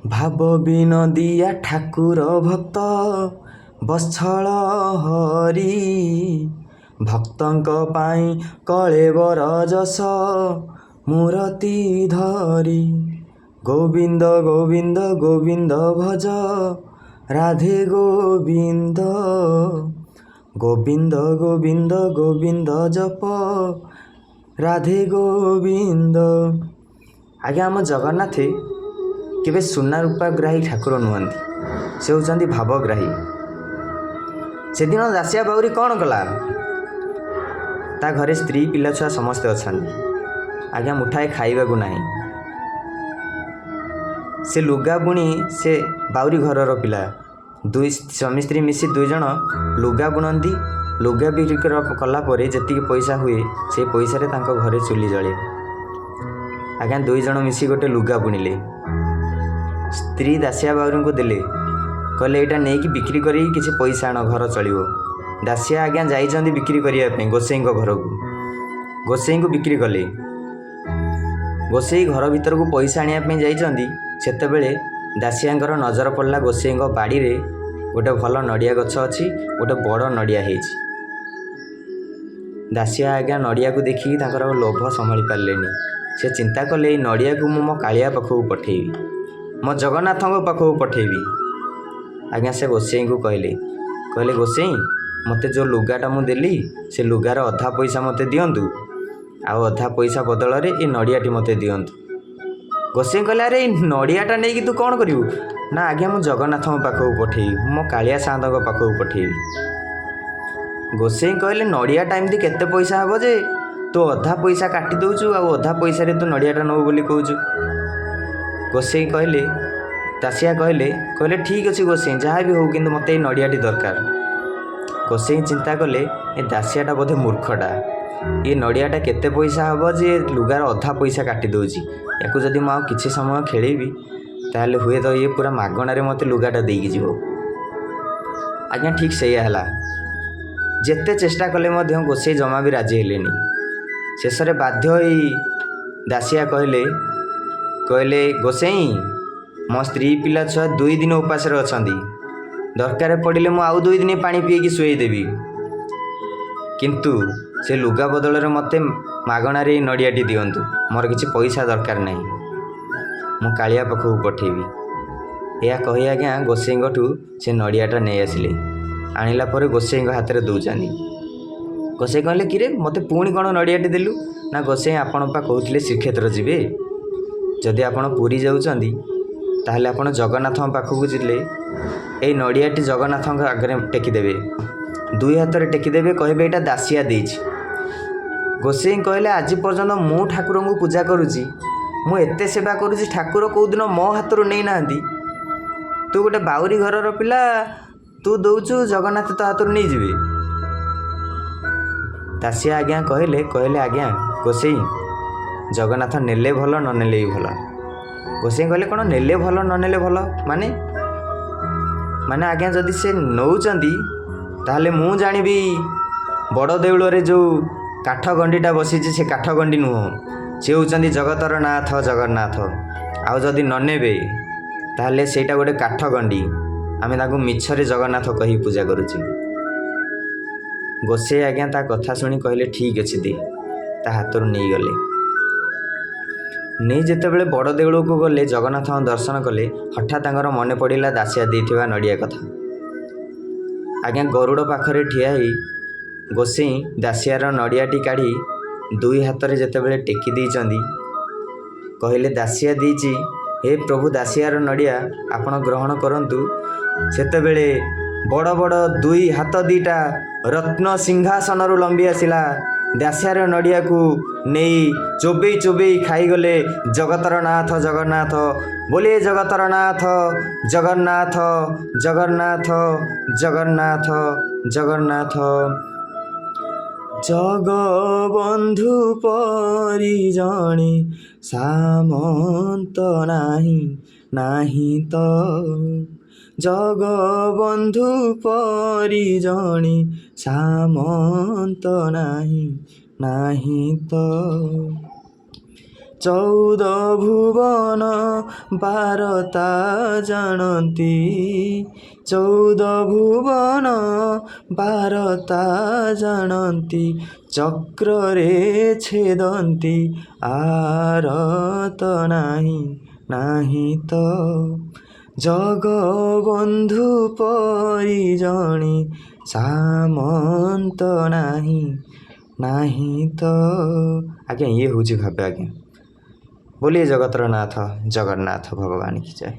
ଭାବ ବିନୋଦିଆ ଠାକୁର ଭକ୍ତ ବତ୍ସଳ ହରି, ଭକ୍ତଙ୍କ ପାଇଁ କଳେବର ଯଶ ମୂରତି ଧରି। ଗୋବିନ୍ଦ ଗୋବିନ୍ଦ ଗୋବିନ୍ଦ ଭଜ ରାଧେ ଗୋବିନ୍ଦ, ଗୋବିନ୍ଦ ଗୋବିନ୍ଦ ଗୋବିନ୍ଦ ଜପ ରାଧେ ଗୋବିନ୍ଦ। ଆଜ୍ଞା, ଆମ ଜଗନ୍ନାଥ କେବେ ସୁନା ରୂପାଗ୍ରାହୀ ଠାକୁର ନୁହନ୍ତି, ସେ ହେଉଛନ୍ତି ଭାବଗ୍ରାହୀ। ସେଦିନ ଦାସିଆ ବାଉରୀ କ'ଣ କଲା? ତା ଘରେ ସ୍ତ୍ରୀ ପିଲାଛୁଆ ସମସ୍ତେ ଅଛନ୍ତି, ଆଜ୍ଞା ମୁଠାଏ ଖାଇବାକୁ ନାହିଁ। ସେ ଲୁଗା ବୁଣି, ସେ ବାଉରୀ ଘରର ପିଲା, ଦୁଇ ସ୍ୱାମୀ ସ୍ତ୍ରୀ ମିଶି ଦୁଇଜଣ ଲୁଗା ବୁଣନ୍ତି। ଲୁଗା ବିକ୍ରି କଲା ପରେ ଯେତିକି ପଇସା ହୁଏ ସେ ପଇସାରେ ତାଙ୍କ ଘରେ ଚୁଲି ଜଳେ। ଆଜ୍ଞା ଦୁଇଜଣ ମିଶି ଗୋଟେ ଲୁଗା ବୁଣିଲେ। ସ୍ତ୍ରୀ ଦାସିଆ ବାଉରୀଙ୍କୁ ଦେଲେ, କହିଲେ ଏଇଟା ନେଇକି ବିକ୍ରି କରିକି କିଛି ପଇସା ଆଣ, ଘର ଚଳିବ। ଦାସିଆ ଆଜ୍ଞା ଯାଇଛନ୍ତି ବିକ୍ରି କରିବା ପାଇଁ ଗୋସେଇଙ୍କ ଘରକୁ। ଗୋସେଇଙ୍କୁ ବିକ୍ରି କଲେ। ଗୋସେଇ ଘର ଭିତରକୁ ପଇସା ଆଣିବା ପାଇଁ ଯାଇଛନ୍ତି, ସେତେବେଳେ ଦାସିଆଙ୍କର ନଜର ପଡ଼ିଲା ଗୋସେଇଙ୍କ ବାଡ଼ିରେ ଗୋଟେ ଭଲ ନଡ଼ିଆ ଗଛ ଅଛି, ଗୋଟେ ବଡ଼ ନଡ଼ିଆ ହେଇଛି। ଦାସିଆ ଆଜ୍ଞା ନଡ଼ିଆକୁ ଦେଖିକି ତାଙ୍କର ଲୋଭ ସମ୍ଭାଳି ପାରିଲେନି। ସେ ଚିନ୍ତା କଲେ ଏଇ ନଡ଼ିଆକୁ ମୁଁ ମୋ କାଳିଆ ପାଖକୁ ପଠେଇବି, ମୋ ଜଗନ୍ନାଥଙ୍କ ପାଖକୁ ପଠେଇବି। ଆଜ୍ଞା ସେ ଗୋସେଇଙ୍କୁ କହିଲେ ଗୋସେଇ, ମୋତେ ଯେଉଁ ଲୁଗାଟା ମୁଁ ଦେଲି ସେ ଲୁଗାର ଅଧା ପଇସା ମୋତେ ଦିଅନ୍ତୁ, ଆଉ ଅଧା ପଇସା ବଦଳରେ ଏ ନଡ଼ିଆଟି ମୋତେ ଦିଅନ୍ତୁ। ଗୋସେଇ କହିଲେ, ଆରେ ଏଇ ନଡ଼ିଆଟା ନେଇକି ତୁ କ'ଣ କରିବୁ? ନା ଆଜ୍ଞା ମୁଁ ଜଗନ୍ନାଥଙ୍କ ପାଖକୁ ପଠେଇବି, ମୋ କାଳିଆ ସାଆନ୍ତଙ୍କ ପାଖକୁ ପଠେଇବି। ଗୋସେଇ କହିଲେ, ନଡ଼ିଆଟା ଏମିତି କେତେ ପଇସା ହେବ ଯେ ତୁ ଅଧା ପଇସା କାଟି ଦେଉଛୁ, ଆଉ ଅଧା ପଇସାରେ ତୁ ନଡ଼ିଆଟା ନେବୁ ବୋଲି କହୁଛୁ। ଗୋସେଇ କହିଲେ, ଦାସିଆ କହିଲେ ଠିକ୍ ଅଛି ଗୋସେଇ, ଯାହା ବି ହେଉ କିନ୍ତୁ ମୋତେ ଏଇ ନଡ଼ିଆଟି ଦରକାର। ଗୋସେଇ ଚିନ୍ତା କଲେ ଏ ଦାସିଆଟା ବୋଧେ ମୂର୍ଖଟା, ଏ ନଡ଼ିଆଟା କେତେ ପଇସା ହେବ ଯେ ଲୁଗାର ଅଧା ପଇସା କାଟି ଦେଉଛି। ୟାକୁ ଯଦି ମୁଁ ଆଉ କିଛି ସମୟ ଖେଳେଇବି ତାହେଲେ ହୁଏତ ଇଏ ପୁରା ମାଗଣାରେ ମୋତେ ଲୁଗାଟା ଦେଇକି ଯିବ। ଆଜ୍ଞା ଠିକ୍ ସେଇଆ ହେଲା। ଯେତେ ଚେଷ୍ଟା କଲେ ମଧ୍ୟ ଗୋସେଇ ଜମା ବି ରାଜି ହେଲେନି। ଶେଷରେ ବାଧ୍ୟ ହୋଇ ଦାସିଆ କହିଲେ ଗୋସେଇ, ମୋ ସ୍ତ୍ରୀ ପିଲା ଛୁଆ 2 ଦିନ ଉପାସରେ ଅଛନ୍ତି, ଦରକାର ପଡ଼ିଲେ ମୁଁ ଆଉ 2 ଦିନ ପାଣି ପିଇକି ଶୁଆଇଦେବି, କିନ୍ତୁ ସେ ଲୁଗା ବଦଳରେ ମୋତେ ମାଗଣାରେ ଏଇ ନଡ଼ିଆଟି ଦିଅନ୍ତୁ, ମୋର କିଛି ପଇସା ଦରକାର ନାହିଁ, ମୁଁ କାଳିଆ ପାଖକୁ ପଠେଇବି। ଏହା କହି ଆଜ୍ଞା ଗୋସେଇଙ୍କଠୁ ସେ ନଡ଼ିଆଟା ନେଇ ଆସିଲେ। ଆଣିଲା ପରେ ଗୋସେଇଙ୍କ ହାତରେ ଦେଉଛନ୍ତି। ଗୋସେଇ କହିଲେ, କିରେ ମୋତେ ପୁଣି କ'ଣ ନଡ଼ିଆଟି ଦେଲୁ? ନା ଗୋସେଇ, ଆପଣ ପା କହୁଥିଲେ ଶ୍ରୀକ୍ଷେତ୍ର ଯିବେ, ଯଦି ଆପଣ ପୁରୀ ଯାଉଛନ୍ତି ତାହେଲେ ଆପଣ ଜଗନ୍ନାଥଙ୍କ ପାଖକୁ ଯିଲେ ଏଇ ନଡ଼ିଆଟି ଜଗନ୍ନାଥଙ୍କ ଆଗରେ ଟେକିଦେବେ, 2 ହାତରେ ଟେକିଦେବେ, କହିବେ ଏଇଟା ଦାସିଆ ଦେଇଛି। ଗୋସେଇ କହିଲେ, ଆଜି ପର୍ଯ୍ୟନ୍ତ ମୁଁ ଠାକୁରଙ୍କୁ ପୂଜା କରୁଛି, ମୁଁ ଏତେ ସେବା କରୁଛି, ଠାକୁର କେଉଁଦିନ ମୋ ହାତରୁ ନେଇନାହାନ୍ତି। ତୁ ଗୋଟେ ବାଉରୀ ଘରର ପିଲା, ତୁ ଦେଉଛୁ, ଜଗନ୍ନାଥ ତୋ ହାତରୁ ନେଇଯିବେ? ଦାସିଆ ଆଜ୍ଞା କହିଲେ ଆଜ୍ଞା ଗୋସେଇ, ଜଗନ୍ନାଥ ନେଲେ ଭଲ, ନ ନେଲେ ବି ଭଲ। ଗୋସେଇ କହିଲେ, କ'ଣ ନେଲେ ଭଲ ନ ନେଲେ ଭଲ ମାନେ? ଆଜ୍ଞା ଯଦି ସେ ନେଉଛନ୍ତି ତାହେଲେ ମୁଁ ଜାଣିବି ବଡ଼ ଦେଉଳରେ ଯେଉଁ କାଠ ଗଣ୍ଡିଟା ବସିଛି ସେ କାଠ ଗଣ୍ଡି ନୁହଁ, ସେ ହେଉଛନ୍ତି ଜଗତର ନାଥ ଜଗନ୍ନାଥ। ଆଉ ଯଦି ନ ନେବେ ତାହେଲେ ସେଇଟା ଗୋଟେ କାଠ ଗଣ୍ଡି, ଆମେ ତାଙ୍କୁ ମିଛରେ ଜଗନ୍ନାଥ କହି ପୂଜା କରୁଛୁ। ଗୋସେଇ ଆଜ୍ଞା ତା କଥା ଶୁଣି କହିଲେ ଠିକ୍ ଅଛି ଦେ, ତା ହାତରୁ ନେଇଗଲେ। ନେଇ ଯେତେବେଳେ ବଡ଼ ଦେଉଳକୁ ଗଲେ, ଜଗନ୍ନାଥଙ୍କ ଦର୍ଶନ କଲେ, ହଠାତ୍ ତାଙ୍କର ମନେ ପଡ଼ିଲା ଦାସିଆ ଦେଇଥିବା ନଡ଼ିଆ କଥା। ଆଜ୍ଞା ଗରୁଡ଼ ପାଖରେ ଠିଆ ହେଇ ଗୋସେଇ ଦାସିଆର ନଡ଼ିଆଟି କାଢ଼ି 2 ହାତରେ ଯେତେବେଳେ ଟେକି ଦେଇଛନ୍ତି, କହିଲେ ଦାସିଆ ଦେଇଛି, ହେ ପ୍ରଭୁ ଦାସିଆର ନଡ଼ିଆ ଆପଣ ଗ୍ରହଣ କରନ୍ତୁ। ସେତେବେଳେ ବଡ଼ ବଡ଼ 2 ହାତ 2ଟା ରତ୍ନ ସିଂହାସନରୁ ଲମ୍ବି ଆସିଲା, ଦାସିଆର ନଡ଼ିଆକୁ ନେଇ ଚୋବେଇ ଚୋବେଇ ଖାଇଗଲେ ଜଗତର ନାଥ ଜଗନ୍ନାଥ। ବୋଲେ ଜଗତର ନାଥ ଜଗନ୍ନାଥ, ଜଗନ୍ନାଥ ଜଗନ୍ନାଥ ଜଗନ୍ନାଥ। ଜଗବନ୍ଧୁ ପରି ଜଣେ ସାମନ୍ତ ନାହିଁ ତ, ଜଗବନ୍ଧୁ ପରି ଜଣେ ସାମନ୍ତ ନାହିଁ ତ। ଚଉଦ ଭୁବନ ବାରତା ଜାଣନ୍ତି, ଚଉଦ ଭୁବନ ବାରତା ଜାଣନ୍ତି, ଚକ୍ରରେ ଛେଦନ୍ତି ଆରତ ନାହିଁ, ନାହିଁ ତ ଜଗବନ୍ଧୁ ପରି ଜଣେ ସାମନ୍ତ ନାହିଁ, ନାହିଁ ତ। ଆଜ୍ଞା ଇଏ ହେଉଛି ଭାବେ। ଆଜ୍ଞା ବୋଲିए ଜଗତର ନାଥ ଜଗନ୍ନାଥ ଭଗବାନ କି ଜୟ।